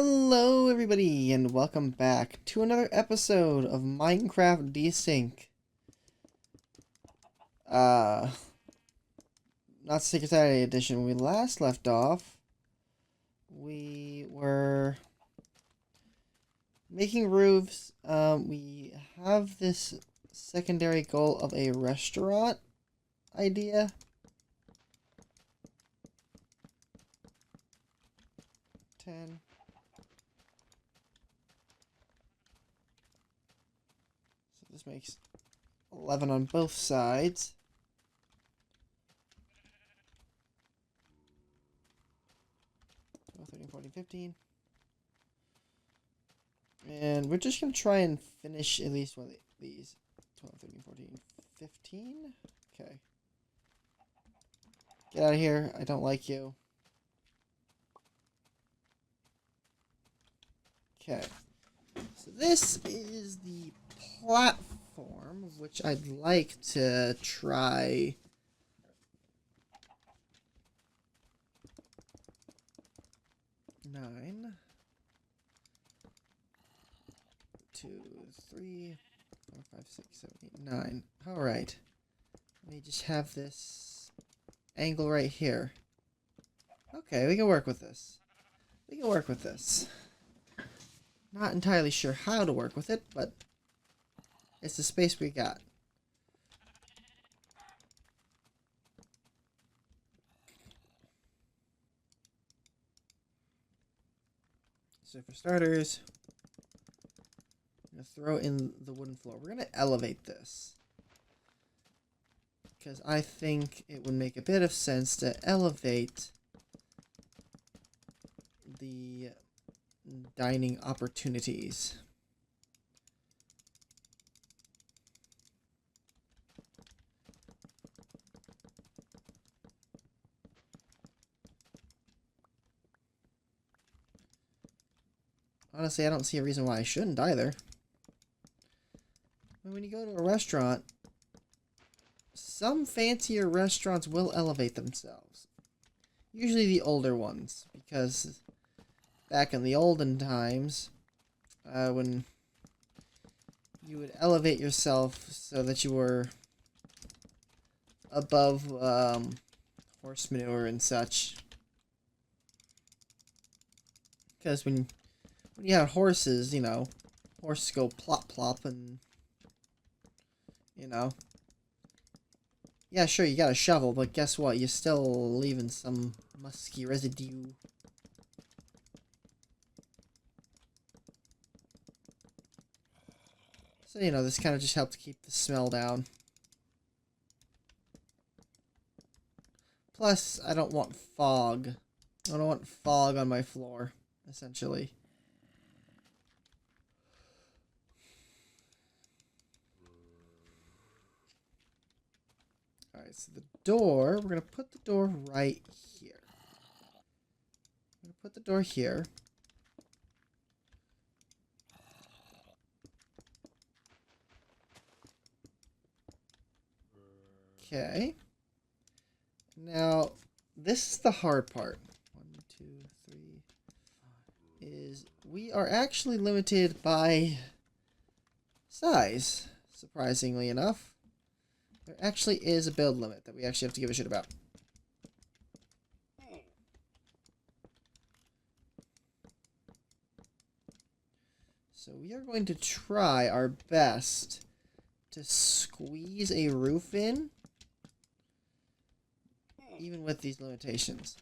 Hello everybody and welcome back to another episode of Minecraft Desync. Not Secret Saturday edition. When we last left off, we were making roofs. We have this secondary goal of a restaurant idea. So this makes 11 on both sides. 12, 13, 14, 15. And we're just going to try and finish at least one of these. 12, 13, 14, 15. Okay. Get out of here. I don't like you. Okay. So this is the platform, which I'd like to try. Nine. 2, 3, 4, 5, 6, 7, 8, 9. Alright. Let me just have this angle right here. Okay, we can work with this. We can work with this. Not entirely sure how to work with it, but it's the space we got. So for starters, I'm going to throw in the wooden floor. We're going to elevate this, because I think it would make a bit of sense to elevate the dining opportunities. Honestly, I don't see a reason why I shouldn't either. When you go to a restaurant, some fancier restaurants will elevate themselves. Usually the older ones, because back in the olden times, when you would elevate yourself so that you were above horse manure and such. Because when you have horses, you know, horses go plop plop and, you know. Yeah, sure, you got a shovel, but guess what? You're still leaving some musky residue. So, you know, this kind of just helped keep the smell down. Plus, I don't want fog. I don't want fog on my floor, essentially. Alright, so the door, we're going to put the door right here. I'm going to put the door here. Okay. Now, this is the hard part. 1, 2, 3, 5. Is we are actually limited by size, surprisingly enough. There actually is a build limit that we actually have to give a shit about. So we are going to try our best to squeeze a roof in, even with these limitations.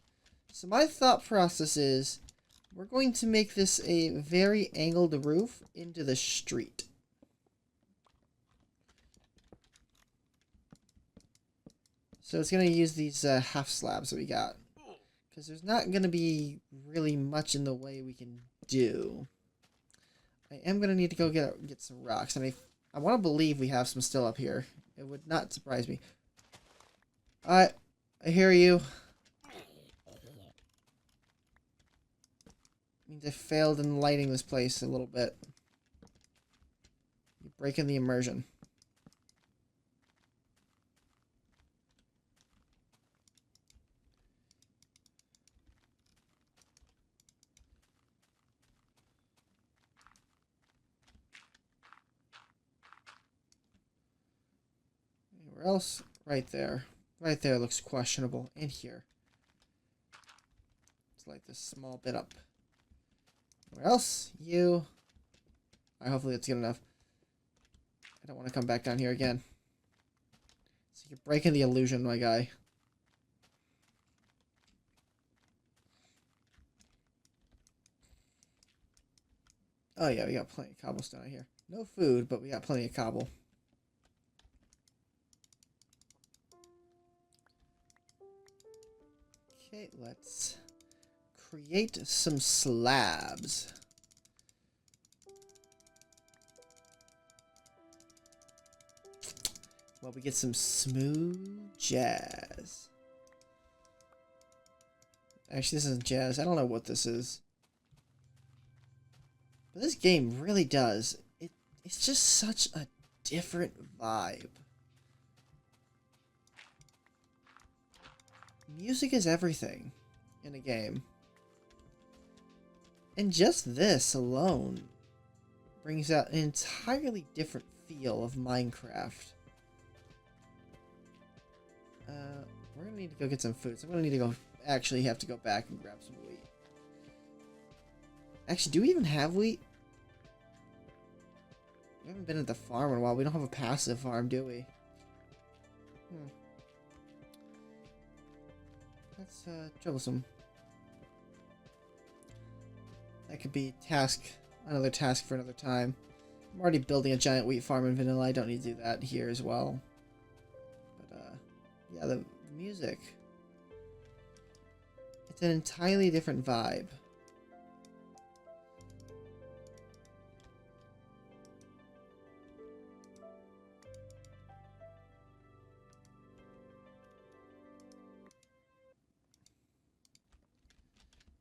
So my thought process is, we're going to make this a very angled roof into the street. So it's going to use these half slabs that we got. Because there's not going to be really much in the way we can do. I am going to need to go get some rocks. And I want to believe we have some still up here. It would not surprise me. I hear you. Means I failed in lighting this place a little bit. You're breaking the immersion. else? Right there. Right there looks questionable. In here. Let's light this small bit up. Where else? You. Alright, hopefully it's good enough. I don't want to come back down here again. So you're breaking the illusion, my guy. Oh yeah, we got plenty of cobblestone out here. No food, but we got plenty of cobble. Okay, let's create some slabs. Well, we get some smooth jazz. Actually, this isn't jazz. I don't know what this is. But this game really does. It's just such a different vibe. Music is everything in a game. And just this alone brings out an entirely different feel of Minecraft. We're gonna need to go get some food. So I'm gonna need to go, actually have to go back and grab some wheat. Actually, do we even have wheat? We haven't been at the farm in a while. We don't have a passive farm, do we? That's troublesome. That could be another task for another time. I'm already building a giant wheat farm in vanilla. I don't need to do that here as well. But yeah, the music. It's an entirely different vibe.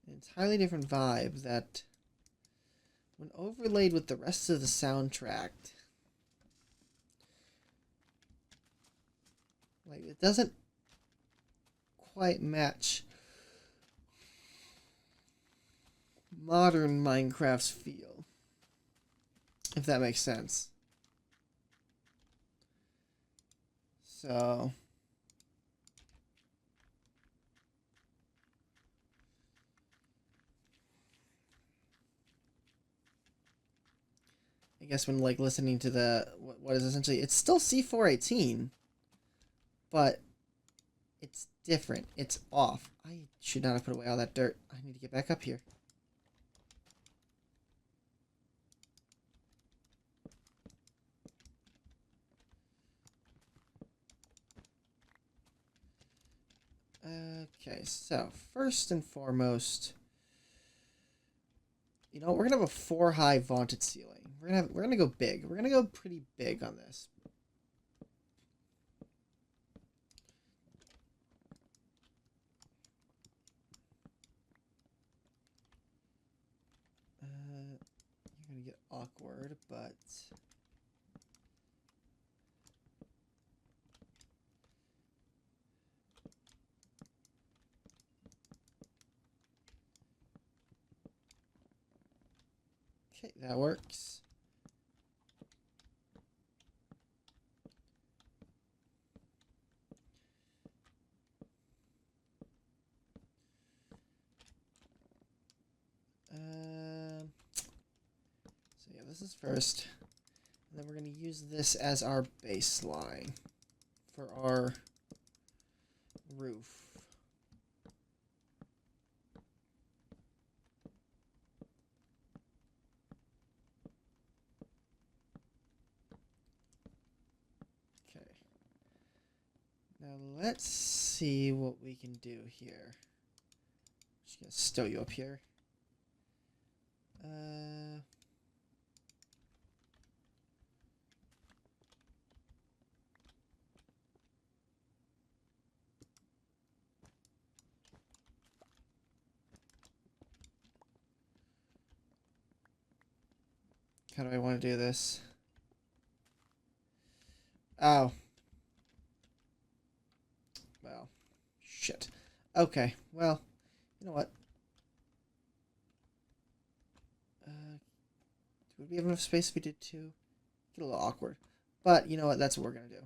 Entirely different vibe that, when overlaid with the rest of the soundtrack, like, it doesn't quite match modern Minecraft's feel, if that makes sense. So I guess when like listening to the what is essentially, it's still C418, but it's different. It's off. I should not have put away all that dirt. I need to get back up here. Okay, so first and foremost, you know, we're gonna have a 4-high vaulted ceiling. We're gonna go big. We're gonna go pretty big on this. You're gonna get awkward, but okay, that works. So yeah, this is first. And then we're going to use this as our baseline for our roof. Okay. Now let's see what we can do here. Just going to stow you up here. How do I want to do this? Oh. Well, shit. Okay, well, you know what? Would we have enough space if we did two? Get a little awkward. But, you know what? That's what we're going to do.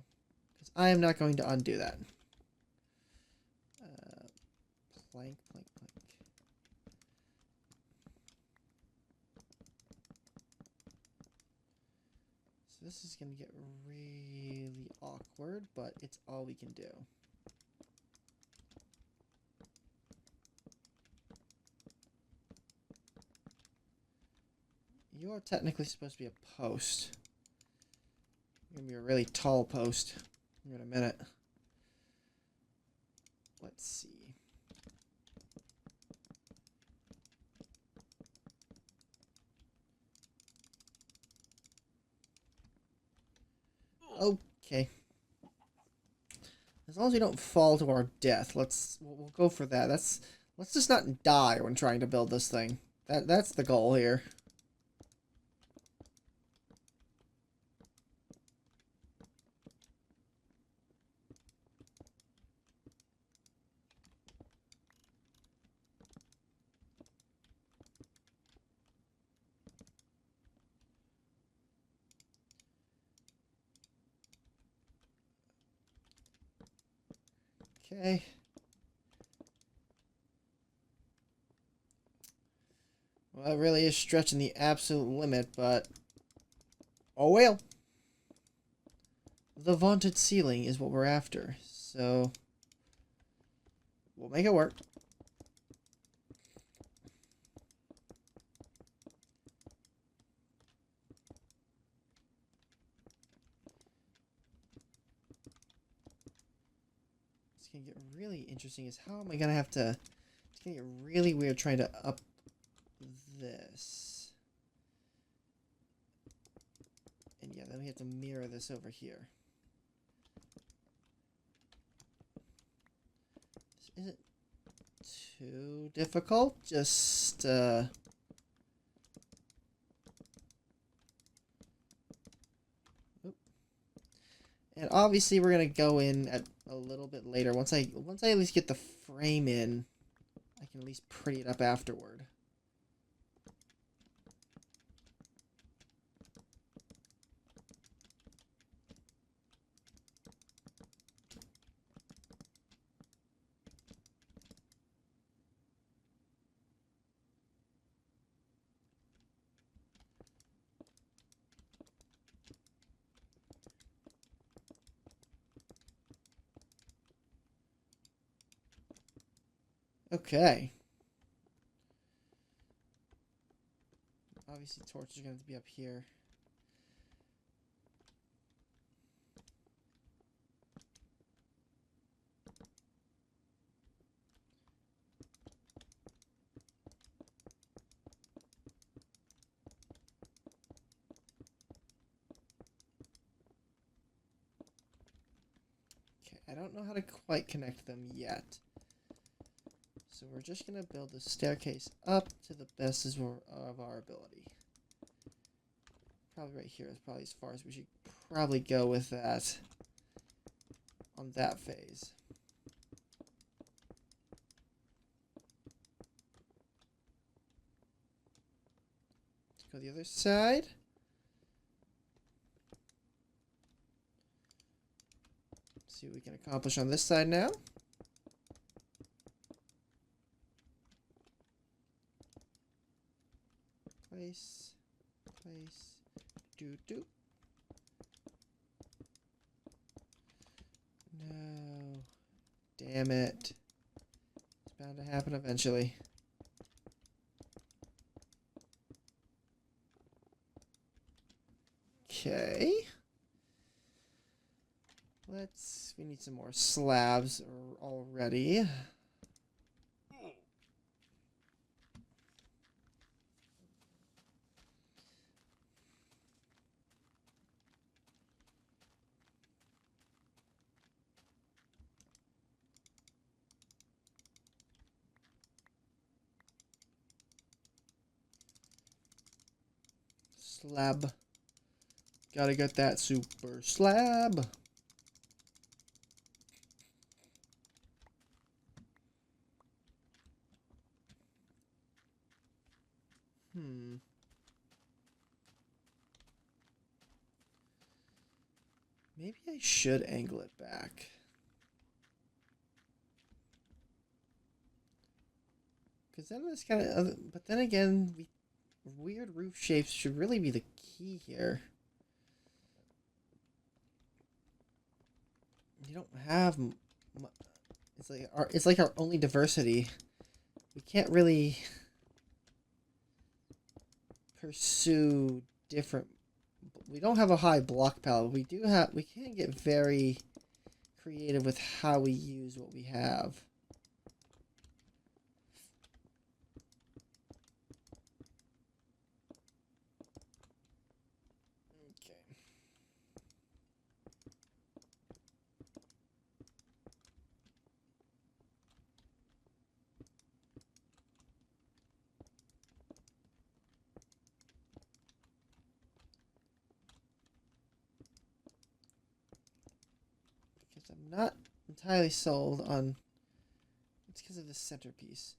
Because I am not going to undo that. Plank, plank, plank. So this is going to get really awkward, but it's all we can do. You're technically supposed to be a post. You're going to be a really tall post in a minute. Let's see. Okay. As long as we don't fall to our death, we'll go for that. Let's just not die when trying to build this thing. That's the goal here. Okay. Well, that really is stretching the absolute limit, but... oh well. The vaunted ceiling is what we're after, so... we'll make it work. It's gonna get really interesting is how am I gonna have to... it's gonna get really weird trying to up this. And yeah, then we have to mirror this over here. This isn't too difficult, just and obviously we're gonna go in at a little bit later. Once I at least get the frame in, I can at least pretty it up afterward. Okay. Obviously, torches are going to be up here. Okay, I don't know how to quite connect them yet. So we're just going to build the staircase up to the best of our ability. Probably right here is probably as far as we should probably go with that on that phase. Let's go the other side. See what we can accomplish on this side now. Place, place, do. No. Damn it. It's bound to happen eventually. Okay. We need some more slabs already. Slab. Gotta get that super slab. Maybe I should angle it back. Because then it's kind of... But then again, weird roof shapes should really be the key here. You don't have... It's like our only diversity. We can't really pursue different... We don't have a high block palette. We do have... We can get very creative with how we use what we have. I'm not entirely sold on... It's because of the centerpiece.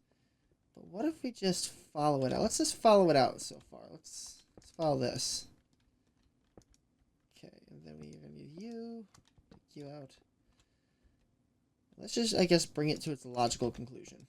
But what if we just follow it out? Let's just follow it out so far. Let's follow this. Okay, and then we're going to need you. Take you out. Let's just, I guess, bring it to its logical conclusion.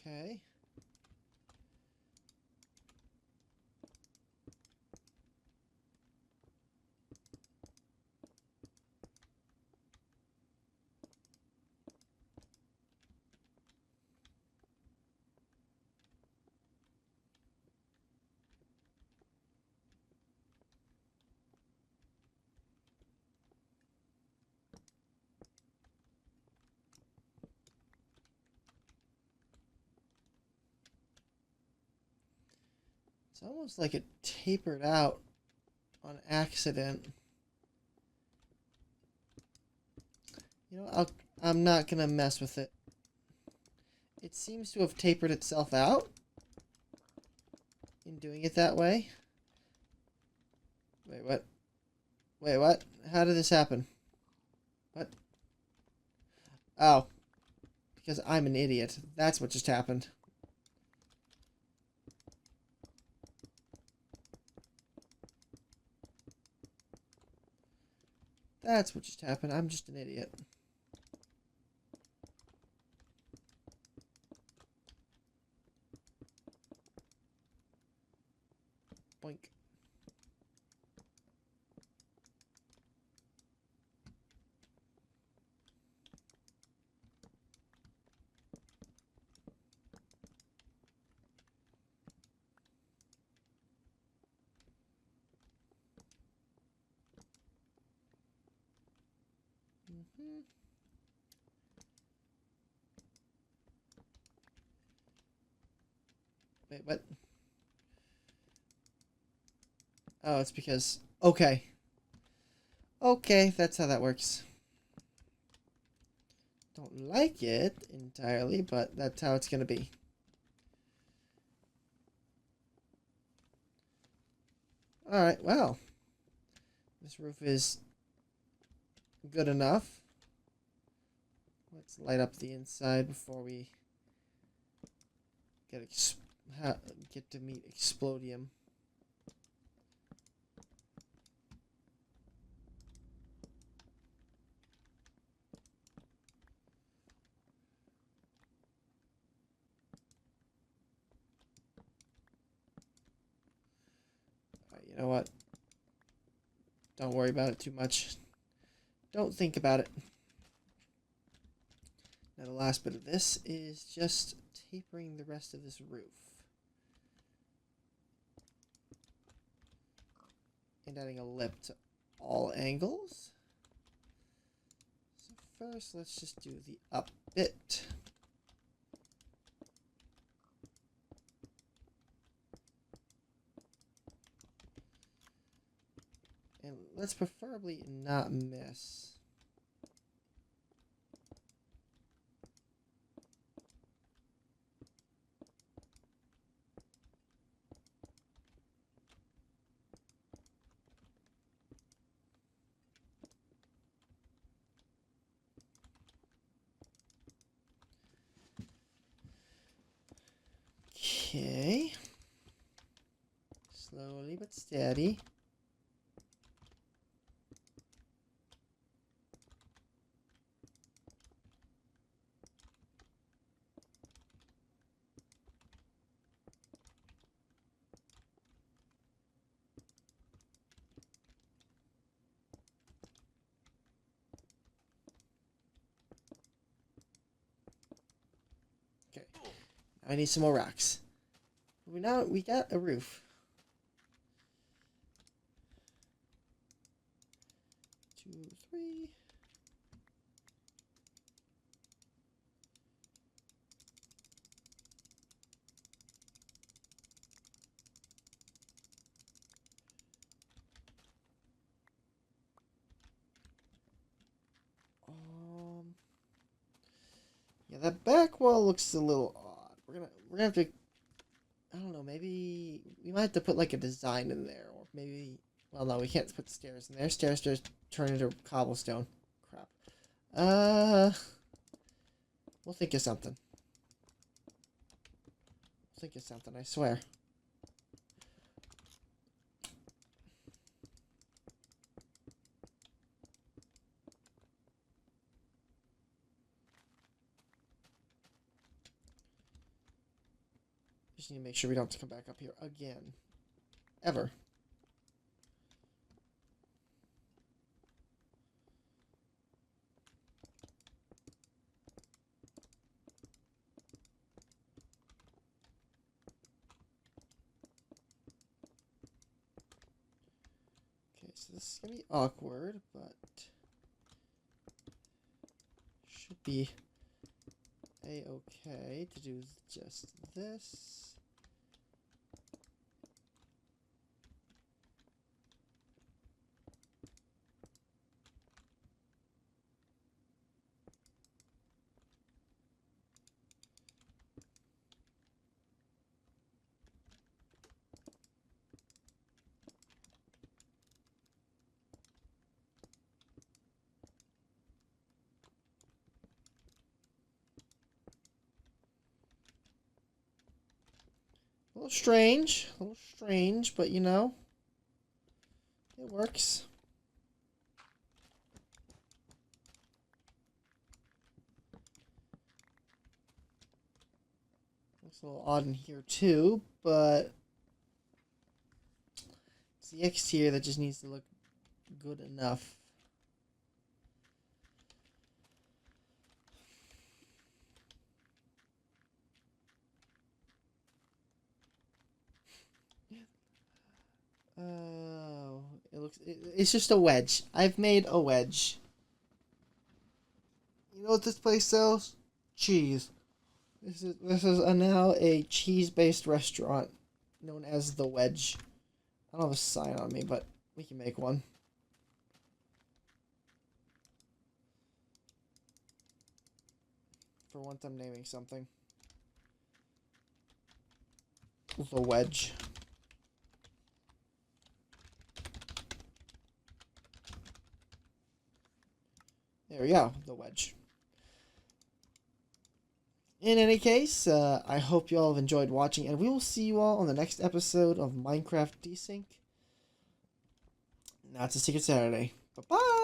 Okay. It's almost like it tapered out on accident. You know, I'm not gonna mess with it. It seems to have tapered itself out in doing it that way. Wait, what? Wait, what? How did this happen? What? Oh. Because I'm an idiot. That's what just happened. That's what just happened. I'm just an idiot. Boink. Wait, what? Oh, it's because... Okay. Okay, that's how that works. Don't like it entirely, but that's how it's gonna be. Alright, well. This roof is good enough. Let's light up the inside before we get to meet Explodium. You know what? Don't worry about it too much. Don't think about it. Now the last bit of this is just tapering the rest of this roof. And adding a lip to all angles. So first let's just do the up bit. let's preferably not miss. Okay. Slowly but steady. Okay. I need some more rocks. We got a roof. 2, 3. Yeah, that back wall looks a little odd. We're gonna have to, I don't know, maybe we might have to put like a design in there, or maybe, well, no, we can't put stairs in there. Stairs just turn into cobblestone. Crap. We'll think of something. Think of something, I swear. Just need to make sure we don't have to come back up here again. Ever. Okay, so this is gonna be awkward, but should be a-okay to do just this. A little strange, but you know, it works. Looks a little odd in here too, but it's the exterior that just needs to look good enough. Oh, it's just a wedge. I've made a wedge. You know what this place sells? Cheese. This is now a cheese-based restaurant known as the Wedge. I don't have a sign on me, but we can make one. For once, I'm naming something. The Wedge. There we go, the Wedge. In any case, I hope you all have enjoyed watching, and we will see you all on the next episode of Minecraft Desync. Now it's a Secret Saturday. Bye-bye!